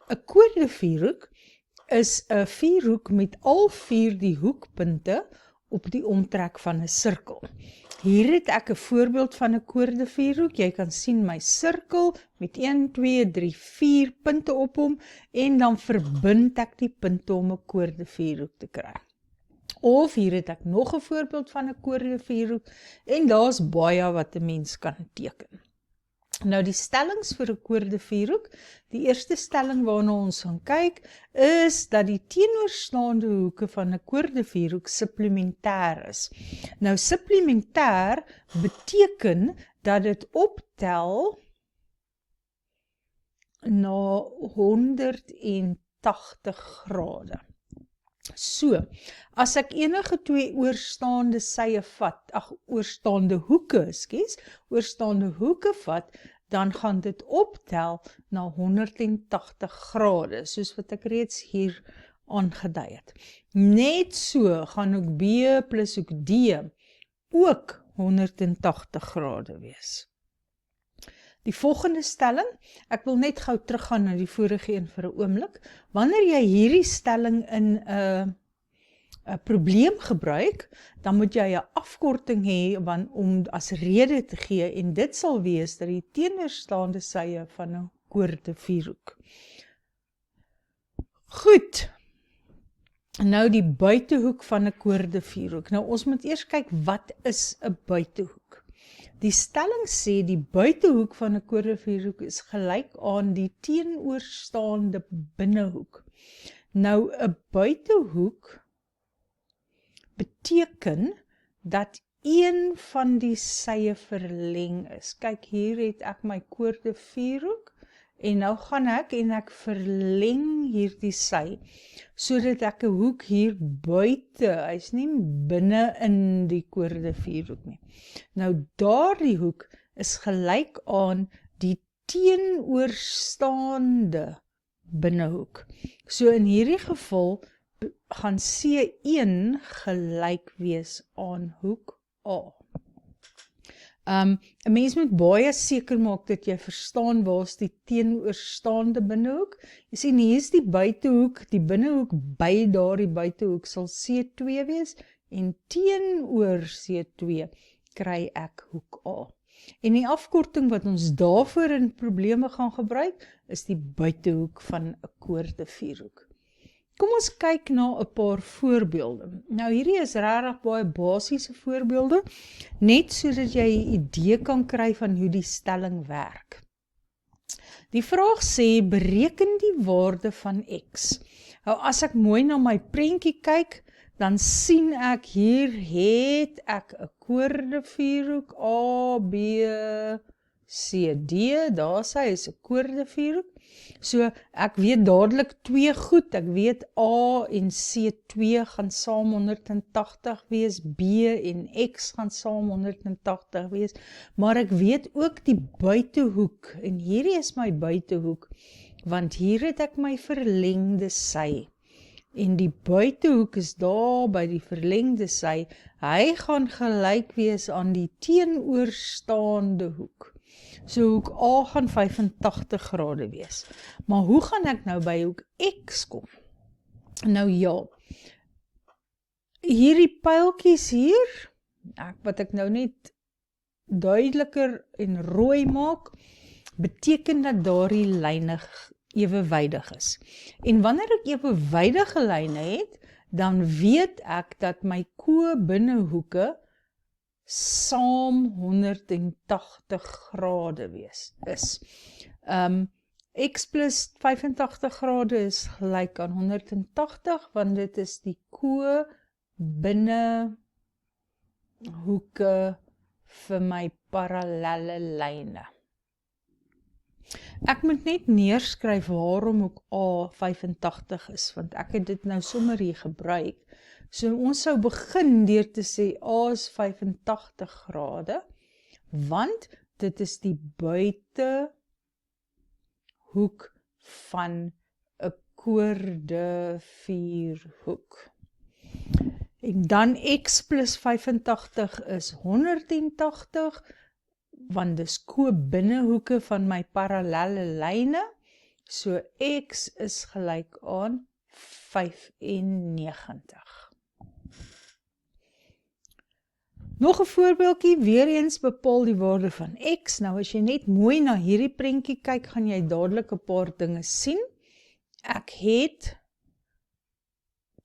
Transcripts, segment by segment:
'n koordevierhoek is 'n vierhoek met al 4 die hoekpunte op die omtrek van 'n sirkel. Hier het ek 'n voorbeeld van 'n koordevierhoek. Jy kan sien my sirkel met 1, 2, 3, 4 punte op hom en dan verbind ek die punte om 'n koordevierhoek te kry. Of hier het ek nog 'n voorbeeld van 'n koordevierhoek en daar's baie wat 'n mens kan teken. Nou die stellings vir 'n koordevierhoek, die eerste stelling waarna ons gaan kyk, is dat die teenoorstaande hoeke van 'n koordevierhoek supplementêr is. Nou supplementêr beteken dat dit optel na 180 grade. So, as ek enige 2 oorstaande sye vat, oorstaande hoeke vat, dan gaan dit optel na 180 grade, soos wat ek reeds hier aangedui het. Net so gaan ook B plus ook D ook 180 grade wees. Die volgende stelling, ek wil net gou teruggaan na die vorige een vir 'n oomblik. Wanneer jy hierdie stelling in 'n probleem gebruik, dan moet jy 'n afkorting hê om as rede te gee en dit sal wees dat die teenoorstaande sye van 'n koordevierhoek. Goed. Nou die buitehoek van 'n koordevierhoek. Nou ons moet eers kyk wat is 'n buitehoek. Die stelling sê die buitehoek van 'n koordevierhoek is gelyk aan die teenoorstaande binnehoek. Nou 'n buitehoek beteken dat een van die sye verleng is. Kyk, hier het ek my koordevierhoek en nou gaan ek en ek verleng hierdie sy, sodat ek 'n hoek hier buite, hy's nie binne in die koordevierhoek nie. Nou daardie hoek is gelyk aan die teenoorstaande binnehoek. So in hierdie geval gaan C1 gelyk wees aan hoek A. 'n Mens moet baie seker maak dat jy verstaan waar is die teenoorstaande binnehoek. Jy sien, hier is die buitehoek, die binnehoek by daardie buitehoek sal C2 wees en teenoor C2 kry ek hoek A. En die afkorting wat ons daarvoor in probleme gaan gebruik, is die buitehoek van 'n koordevierhoek. Kom ons kyk na 'n paar voorbeelde. Nou hierdie is regtig baie basiese voorbeelde, net sodat jy 'n idee kan kry van hoe die stelling werk. Die vraag sê, bereken die waarde van x. Nou as ek mooi na my prentjie kyk, dan sien ek hier het ek 'n koordevierhoek A, B, C, D, daar sê is 'n koordevierhoek. So ek weet dadelik 2 goed, ek weet A en C2 gaan saam 180 wees, B en X gaan saam 180 wees, maar ek weet ook die buitehoek, en hierdie is my buitehoek, want hier het ek my verlengde sy, en die buitehoek is daar by die verlengde sy, hy gaan gelyk wees aan die teenoorstaande hoek. So hoek A gaan 85 grade wees. Maar hoe gaan ek nou by hoek X kom? Nou ja, hierdie pyltjies hier, wat ek nou net duideliker en rooi maak, beteken dat daardie lyne ewewydig is. En wanneer ek ewewydige lyne het, dan weet ek dat my ko-binnehoeke saam 180 grade is. X plus 85 grade is gelyk aan 180, want dit is die ko-binnehoeke vir my parallelle lyne. Ek moet net neerskryf waarom hoek A 85 is, want ek het dit nou sommer hier gebruik. So ons sou begin deur te sê A is 85 grade, want dit is die buitehoek van 'n koordevierhoek. En dan X plus 85 is 180, want dis ko-binnehoeke van my parallelle lyne, So x is gelyk aan 95. Nog 'n voorbeeldjie, weer eens bepaal die waarde van x. Nou as jy net mooi na hierdie prentjie kyk, gaan jy dadelik 'n paar dinge sien. Ek het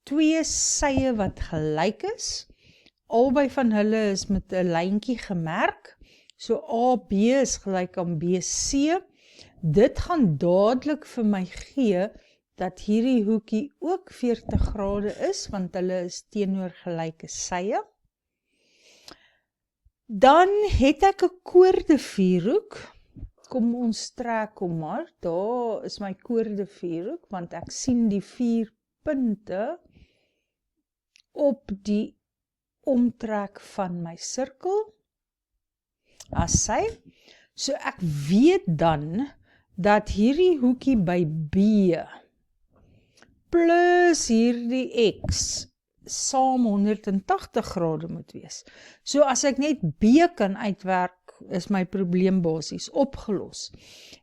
twee sye wat gelyk is. Albei van hulle is met 'n lyntjie gemerk. So AB is gelyk aan BC. Dit gaan dadelik vir my gee dat hierdie hoekie ook 40 grade is, want hulle is teenoor gelyke sye. Dan het ek 'n koordevierhoek. Kom ons trek hom maar. Daar is my koordevierhoek, want ek sien die 4 punte op die omtrek van my sirkel. As sy. So ek weet dan dat hierdie hoekie by B plus hierdie x saam 180 grade moet wees. So as ek net B kan uitwerk, is my probleem basies opgelos.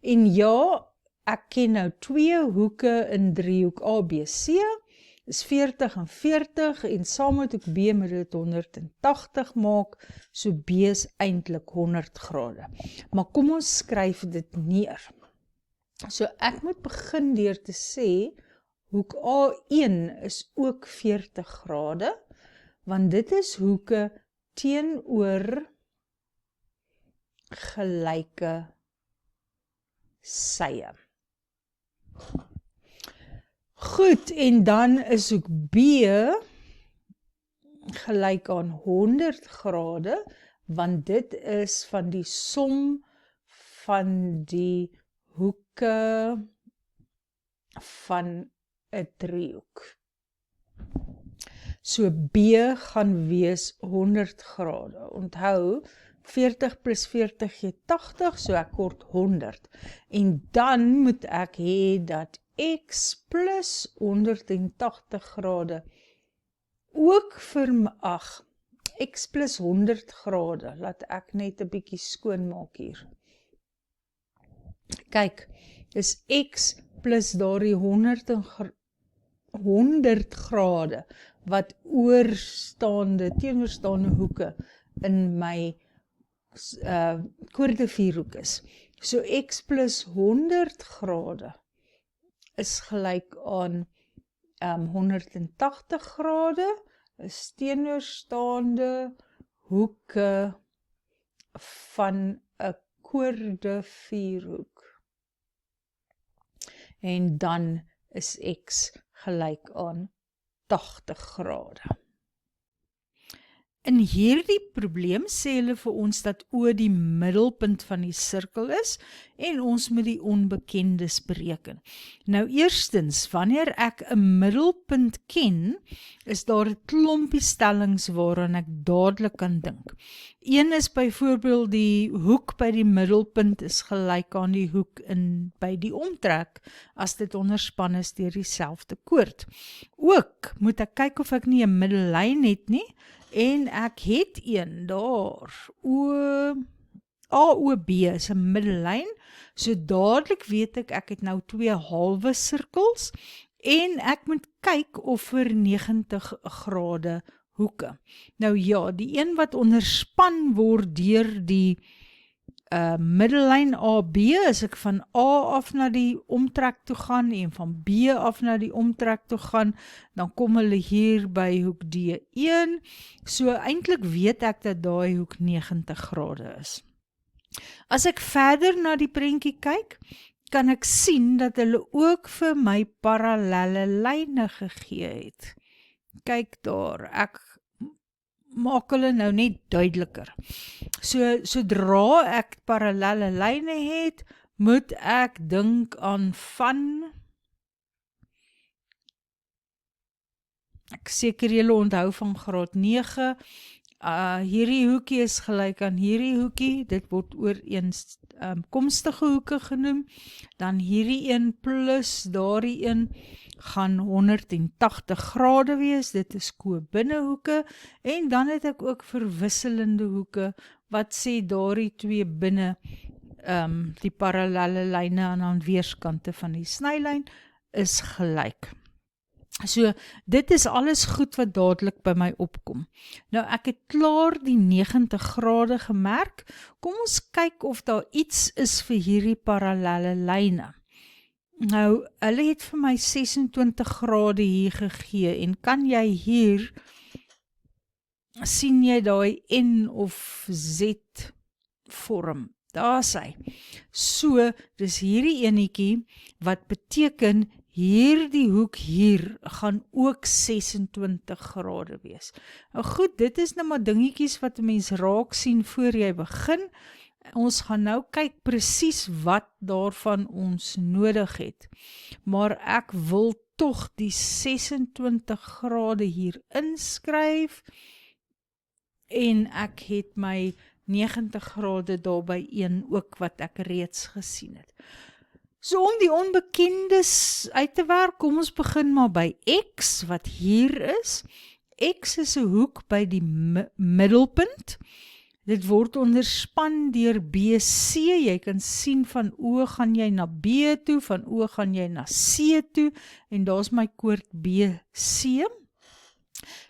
En ja, ek ken nou 2 hoeke in driehoek ABC, is 40 en 40, en saam met ook B moet dit 180 maak, so B is eintlik 100 grade. Maar kom ons skryf dit neer. So ek moet begin deur te sê, hoek A1 is ook 40 grade, want dit is hoeke teenoor gelyke sye. Goed, en dan is hoek B gelyk aan 100 grade, want dit is van die som van die hoeke van 'n driehoek. So B gaan wees 100 grade. Onthou, 40 plus 40 gee 80, so ek kort 100. En dan moet ek hê dat x plus 180 grade ook x plus 100 grade, laat ek net 'n bietjie skoon maak hier. Kyk, dis x plus daardie 100 grade wat teenoorstaande hoeke in my koordevierhoek is. So x plus 100 grade is gelyk aan 180 grade, is teenoorstaande hoeke van 'n koordevierhoek. En dan is x gelyk aan 80 grade. In hierdie probleem sê hulle vir ons dat O die middelpunt van die sirkel is en ons moet die onbekendes bereken. Nou eerstens, wanneer ek 'n middelpunt ken, is daar 'n klompie stellings waaraan ek dadelik kan dink. Een is byvoorbeeld die hoek by die middelpunt is gelyk aan die hoek by die omtrek as dit onderspan is deur dieselfde koord. Ook moet ek kyk of ek nie 'n middellyn het nie, en ek het een daar, AOB is 'n middellyn, so dadelik weet ek het nou 2 halwe sirkels, en ek moet kyk of vir 90 grade hoeke. Nou ja, die een wat onderspan word deur die middellyn AB, as ek van A af na die omtrek toe gaan en van B af na die omtrek toe gaan, dan kom hulle hier by hoek D1, so eintlik weet ek dat daai hoek 90 grade is. As ek verder na die prentjie kyk, kan ek sien dat hulle ook vir my parallelle lyne gegee het. Kyk daar, ek maak hulle nou net duideliker. So, sodra ek parallelle lyne het, moet ek dink aan ek seker julle onthou van graad 9, hierdie hoekie is gelyk aan hierdie hoekie, dit word ooreenkomstige hoeke genoem, dan hierdie een plus daardie een gaan 180 grade wees, dit is ko-binnehoeke, en dan het ek ook verwisselende hoeke, wat sê daardie 2 binne die parallelle lyne aan weerskante van die snylyn is gelyk. So, dit is alles goed wat dadelik by my opkom. Nou, ek het klaar die 90 grade gemerk. Kom ons kyk of daar iets is vir hierdie parallelle lyne. Nou, hulle het vir my 26 grade hier gegee en kan jy hier, sien jy daai N of Z vorm? Daar is hy. So, dis hierdie enetjie wat beteken hierdie hoek hier gaan ook 26 grade wees. Nou goed, dit is nou maar dingetjies wat 'n mens raak sien voor jy begin. Ons gaan nou kyk presies wat daarvan ons nodig het. Maar ek wil tog die 26 grade hier inskryf en ek het my 90 grade daar by 1 ook wat ek reeds gesien het. So om die onbekendes uit te werk, kom ons begin maar by X wat hier is. X is 'n hoek by die middelpunt. Dit word onderspan deur BC. Jy kan sien van O gaan jy na B toe, van O gaan jy na C toe en daar's my koord BC.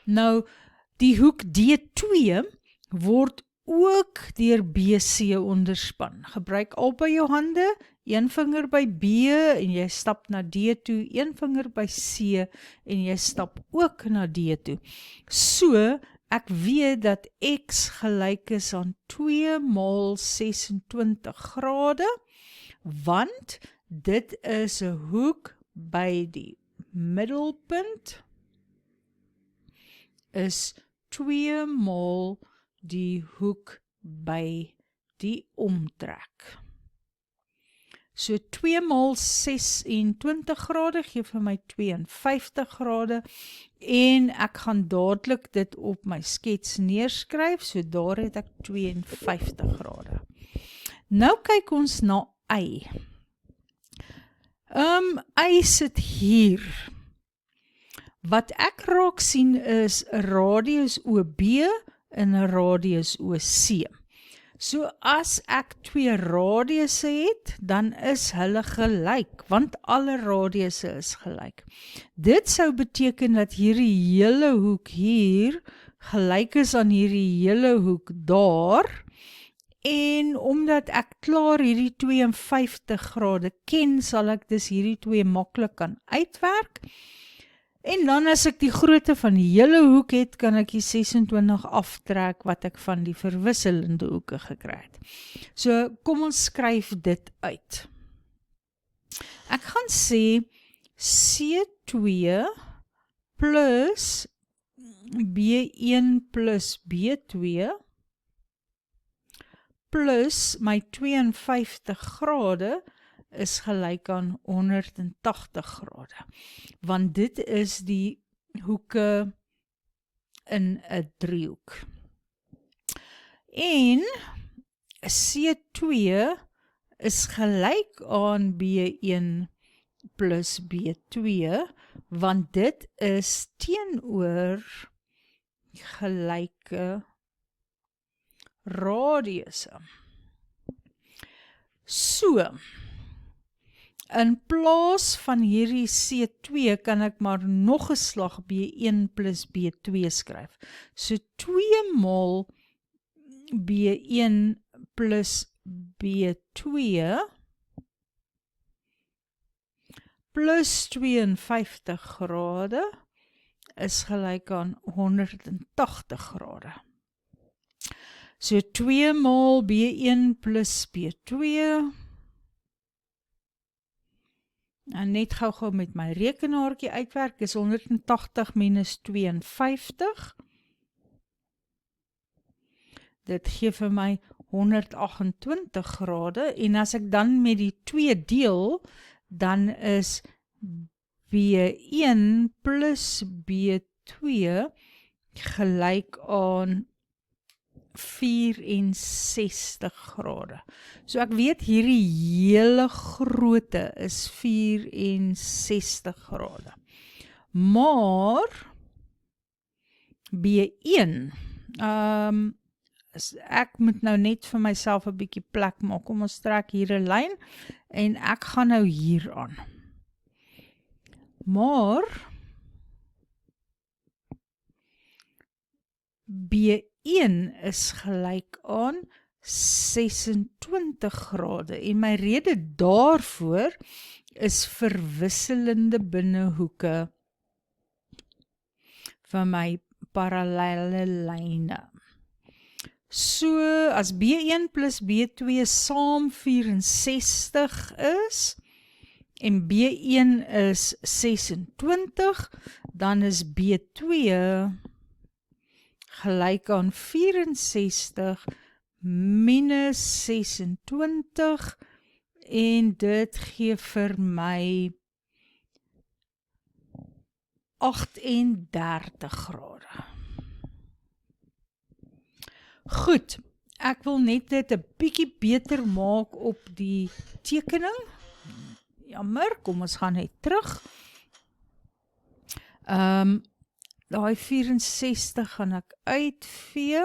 Nou die hoek D2 word ook deur BC onderspan. Gebruik albei jou hande, een vinger by B en jy stap na D toe, een vinger by C en jy stap ook na D toe. So, ek weet dat X gelyk is aan 2 maal 26 grade, want dit is 'n hoek by die middelpunt, is 2 maal die hoek by die omtrek. So 2 maal 26 grade gee vir my 52 grade en ek gaan dadelik dit op my skets neerskryf, so daar het ek 52 grade. Nou kyk ons na Y. Y sit hier. Wat ek raak sien is 'n radius OB en 'n radius OC. So as ek 2 radiusse het, dan is hulle gelyk, want alle radiusse is gelyk. Dit sou beteken dat hierdie hele hoek hier gelyk is aan hierdie hele hoek daar, en omdat ek klaar hierdie 52 grade ken, sal ek dus hierdie 2 maklik kan uitwerk. En dan as ek die grootte van die hele hoek het, kan ek die 26 aftrek wat ek van die verwisselende hoeke gekry het. So, kom ons skryf dit uit. Ek gaan sê C2 plus B1 plus B2 plus my 52 grade is gelyk aan 180 grade, want dit is die hoeke in 'n driehoek. En C2 is gelyk aan B1 plus B2, want dit is teenoor gelyke radiusse. So, in plaas van hierdie C2 kan ek maar nog 'n slag B1 plus B2 skryf. So 2 maal B1 plus B2 plus 52 grade is gelyk aan 180 grade. So 2 maal B1 plus B2 en net gou met my rekenaartjie uitwerk, is 180 minus 52. Dit gee vir my 128 grade, en as ek dan met die 2 deel, dan is B1 plus B2 gelyk aan 64 grade. So ek weet hierdie hele grootte is 64 grade. Maar B1 ek moet nou net vir myself 'n bietjie plek maak. Kom ons trek hier 'n lyn en ek gaan nou hier aan. Maar B1 is gelyk aan 26 grade en my rede daarvoor is verwisselende binnehoeke van my parallelle lyne. So, as B1 plus B2 saam 64 is, en B1 is 26, dan is B2 gelyk aan 64 minus 26, en dit gee vir my 38 grade. Goed, ek wil net dit 'n bietjie beter maak op die tekening. Jammer, kom ons gaan net terug. Daai 64 gaan ek uitvee.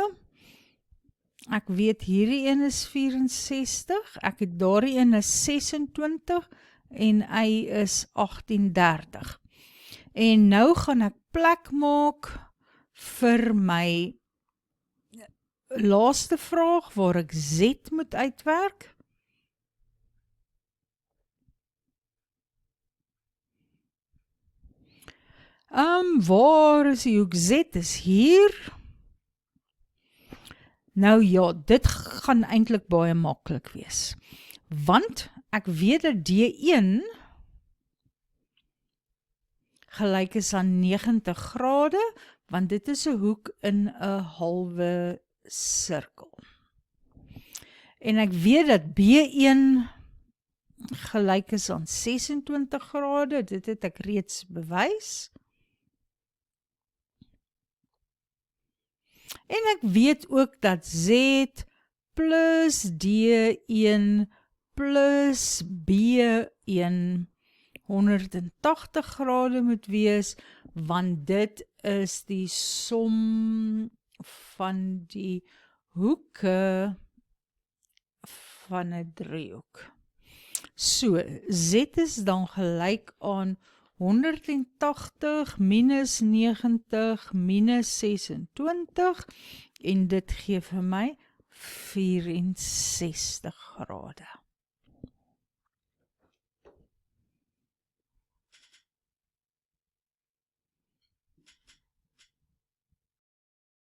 Ek weet hierdie een is 64, ek het daardie een is 26 en hy is 38. En nou gaan ek plek maak vir my laaste vraag waar ek Z moet uitwerk. Waar is die hoek Z? Is hier. Nou ja, dit gaan eintlik baie maklik wees. Want ek weet dat D1 gelyk is aan 90 grade, want dit is 'n hoek in 'n halwe sirkel. En ek weet dat B1 gelyk is aan 26 grade, dit het ek reeds bewys. En ek weet ook dat Z plus D1 plus B1 180 grade moet wees, want dit is die som van die hoeke van 'n driehoek. So, Z is dan gelyk aan 180 minus 90 minus 26 en dit gee vir my 64 grade.